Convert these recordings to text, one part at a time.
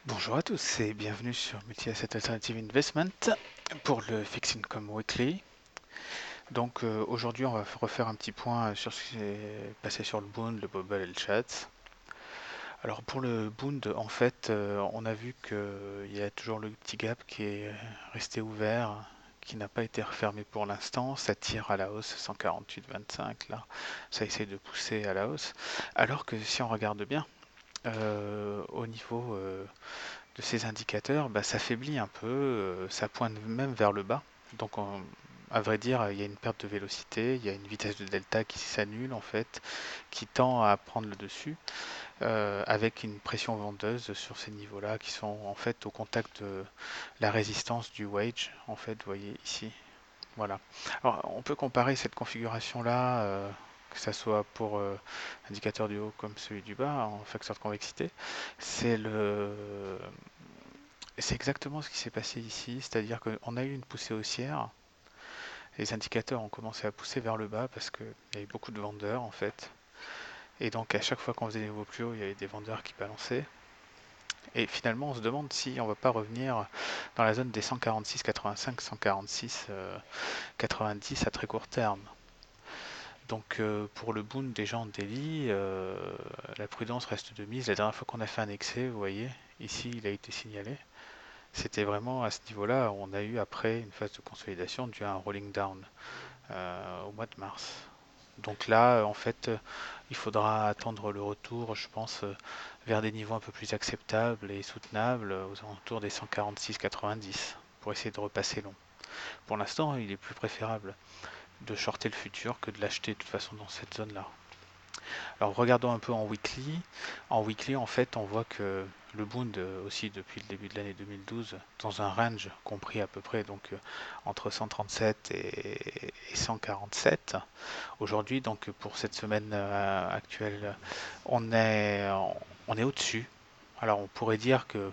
Bonjour à tous et bienvenue sur Multi-Asset Alternative Investment pour le Fixed Income Weekly. Donc aujourd'hui on va refaire un petit point sur ce qui s'est passé sur le Bund, le Bubble et le Chat. Alors pour le Bund, en fait, on a vu qu'il y a toujours le petit gap qui est resté ouvert, qui n'a pas été refermé pour l'instant. Ça tire à la hausse, 148,25 là, ça essaie de pousser à la hausse. Alors que si on regarde bien, au niveau de ces indicateurs, bah, s'affaiblit un peu, ça pointe même vers le bas. Donc, à vrai dire, il y a une perte de vélocité, il y a une vitesse de delta qui s'annule en fait, qui tend à prendre le dessus, avec une pression vendeuse sur ces niveaux-là qui sont en fait au contact de la résistance du wedge, en fait, vous voyez ici. Voilà. Alors, on peut comparer cette configuration-là, que ça soit pour indicateur du haut comme celui du bas, en facteur de convexité. C'est le c'est exactement ce qui s'est passé ici, c'est-à-dire qu'on a eu une poussée haussière, les indicateurs ont commencé à pousser vers le bas parce qu'il y avait beaucoup de vendeurs en fait, et donc à chaque fois qu'on faisait des niveaux plus hauts, il y avait des vendeurs qui balançaient, et finalement on se demande si on ne va pas revenir dans la zone des 146,85, 146,90 à très court terme. Donc pour le Bund déjà en daily, la prudence reste de mise. La dernière fois qu'on a fait un excès, vous voyez, ici il a été signalé. C'était vraiment à ce niveau-là, on a eu après une phase de consolidation due à un rolling down au mois de mars. Donc là, en fait, il faudra attendre le retour, je pense, vers des niveaux un peu plus acceptables et soutenables, aux alentours des 146,90, pour essayer de repasser long. Pour l'instant, il est plus préférable de shorter le futur que de l'acheter de toute façon dans cette zone-là. Alors regardons un peu en weekly. En weekly, en fait, on voit que le Bund aussi depuis le début de l'année 2012, dans un range compris à peu près donc entre 137 et 147. Aujourd'hui, donc pour cette semaine actuelle, on est, on est au-dessus. Alors on pourrait dire que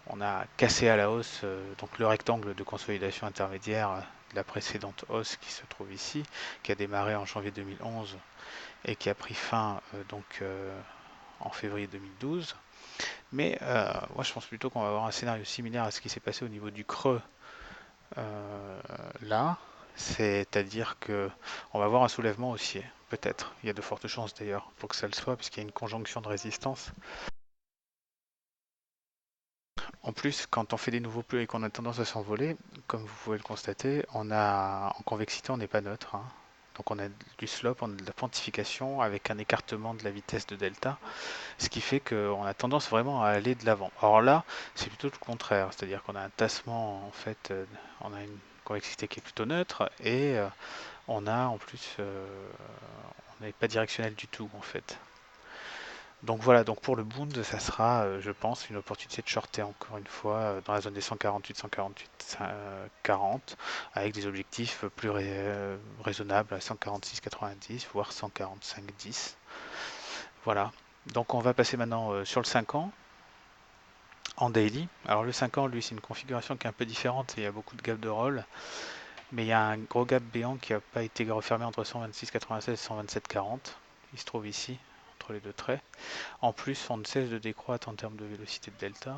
on a cassé à la hausse donc le rectangle de consolidation intermédiaire de la précédente hausse qui se trouve ici, qui a démarré en janvier 2011 et qui a pris fin en février 2012. Mais moi je pense plutôt qu'on va avoir un scénario similaire à ce qui s'est passé au niveau du creux là, c'est-à-dire que on va avoir un soulèvement haussier, peut-être. Il y a de fortes chances d'ailleurs pour que ça le soit, puisqu'il y a une conjonction de résistance. En plus, quand on fait des nouveaux plus et qu'on a tendance à s'envoler, comme vous pouvez le constater, en convexité, on n'est pas neutre, hein. Donc on a du slope, on a de la pontification avec un écartement de la vitesse de delta, ce qui fait qu'on a tendance vraiment à aller de l'avant. Or là, c'est plutôt le contraire, c'est-à-dire qu'on a un tassement, en fait, on a une convexité qui est plutôt neutre et on a en plus, on n'est pas directionnel du tout en fait. Donc voilà, donc pour le Bund, ça sera, je pense, une opportunité de shorter encore une fois dans la zone des 148, 148, 40, avec des objectifs plus raisonnables à 146,90, voire 145,10. Voilà. Donc on va passer maintenant sur le 5 ans en daily. Alors le 5 ans, lui, c'est une configuration qui est un peu différente. Il y a beaucoup de gaps de roll, mais il y a un gros gap béant qui n'a pas été refermé entre 126,96 et 127,40. Il se trouve ici, entre les deux traits. En plus, on ne cesse de décroître en termes de vélocité de delta,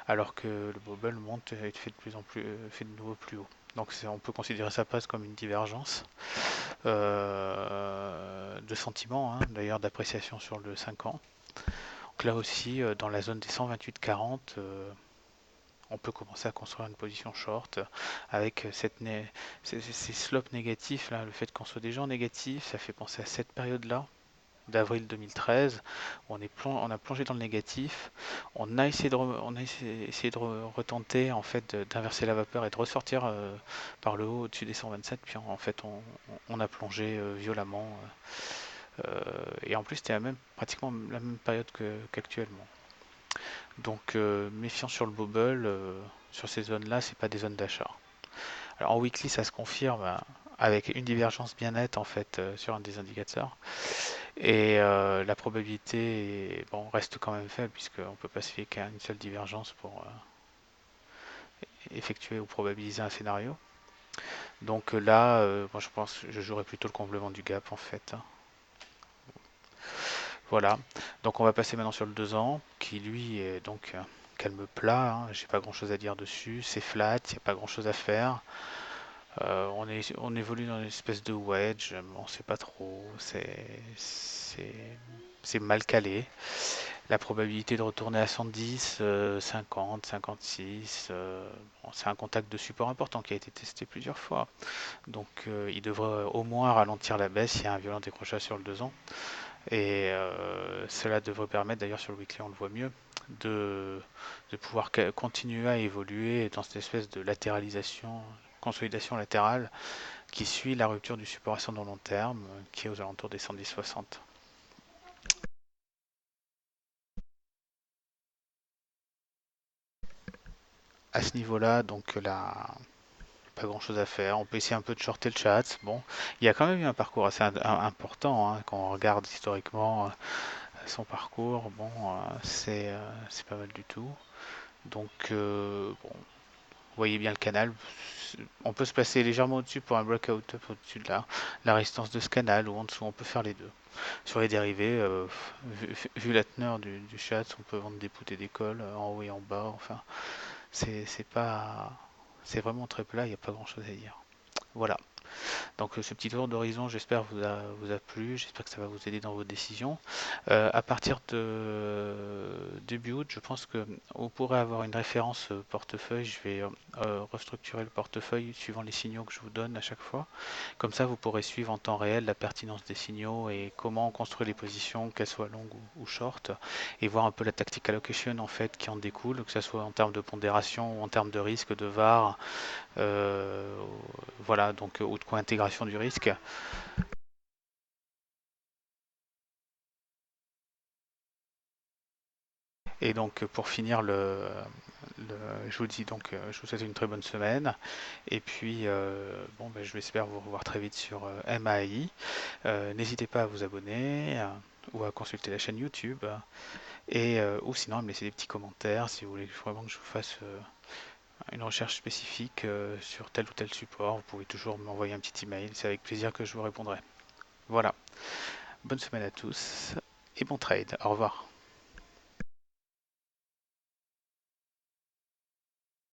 alors que le bubble monte et fait de plus en plus, fait de nouveau plus haut. Donc on peut considérer ça presque comme une divergence de sentiment, hein, d'ailleurs d'appréciation sur le 5 ans. Donc là aussi, dans la zone des 128,40, on peut commencer à construire une position short avec ces slopes négatifs, là, le fait qu'on soit déjà en négatif, ça fait penser à cette période-là d'avril 2013, où on a plongé dans le négatif, essayé de retenter en fait d'inverser la vapeur et de ressortir par le haut au-dessus des 127, puis en fait on a plongé violemment, et en plus c'était pratiquement la même période qu'actuellement. Donc méfiant sur le bubble, sur ces zones-là, c'est pas des zones d'achat. Alors en weekly, ça se confirme avec une divergence bien nette en fait sur un des indicateurs. Et la probabilité bon, reste quand même faible puisqu'on ne peut pas se fier qu'à une seule divergence pour effectuer ou probabiliser un scénario. Donc là, moi je pense que je jouerais plutôt le complément du gap en fait, hein. Voilà. Donc on va passer maintenant sur le 2 ans, qui lui est donc calme plat, hein. J'ai pas grand-chose à dire dessus. C'est flat, il n'y a pas grand-chose à faire. On évolue dans une espèce de wedge, on sait pas trop. C'est, c'est mal calé. La probabilité de retourner à 110, 50, 56, bon, c'est un contact de support important qui a été testé plusieurs fois. Donc il devrait au moins ralentir la baisse. Il y a un violent décrochage sur le 2 ans. Et cela devrait permettre, d'ailleurs sur le weekly on le voit mieux, de, de pouvoir continuer à évoluer dans cette espèce de latéralisation, consolidation latérale qui suit la rupture du support ascendant long terme qui est aux alentours des 110,60. À ce niveau-là, donc là, pas grand-chose à faire. On peut essayer un peu de shorter le chat. Bon, il y a quand même eu un parcours assez important, hein, quand on regarde historiquement son parcours. Bon, c'est pas mal du tout. Donc, bon, vous voyez bien le canal. On peut se placer légèrement au-dessus pour un breakout up au-dessus de la résistance de ce canal, ou en dessous, on peut faire les deux. Sur les dérivés, vu la teneur du chat, on peut vendre des poutres et des cols en haut et en bas. Enfin, c'est pas, c'est vraiment très plat, il n'y a pas grand-chose à dire. Voilà. Donc ce petit tour d'horizon, j'espère vous a plu, j'espère que ça va vous aider dans vos décisions. À partir de début août, je pense que vous pourrez avoir une référence portefeuille. Je vais restructurer le portefeuille suivant les signaux que je vous donne à chaque fois. Comme ça, vous pourrez suivre en temps réel la pertinence des signaux et comment construire les positions, qu'elles soient longues ou short, et voir un peu la tactic allocation en fait qui en découle, que ce soit en termes de pondération ou en termes de risque, de VAR, euh, voilà, donc ou de co-intégration du risque. Et donc pour finir je vous dis donc je vous souhaite une très bonne semaine et puis bon ben, je vais espérer vous revoir très vite sur MAI. N'hésitez pas à vous abonner ou à consulter la chaîne YouTube et ou sinon à me laisser des petits commentaires si vous voulez vraiment que je vous fasse une recherche spécifique sur tel ou tel support. Vous pouvez toujours m'envoyer un petit email, c'est avec plaisir que je vous répondrai. Voilà, bonne semaine à tous et bon trade. Au revoir.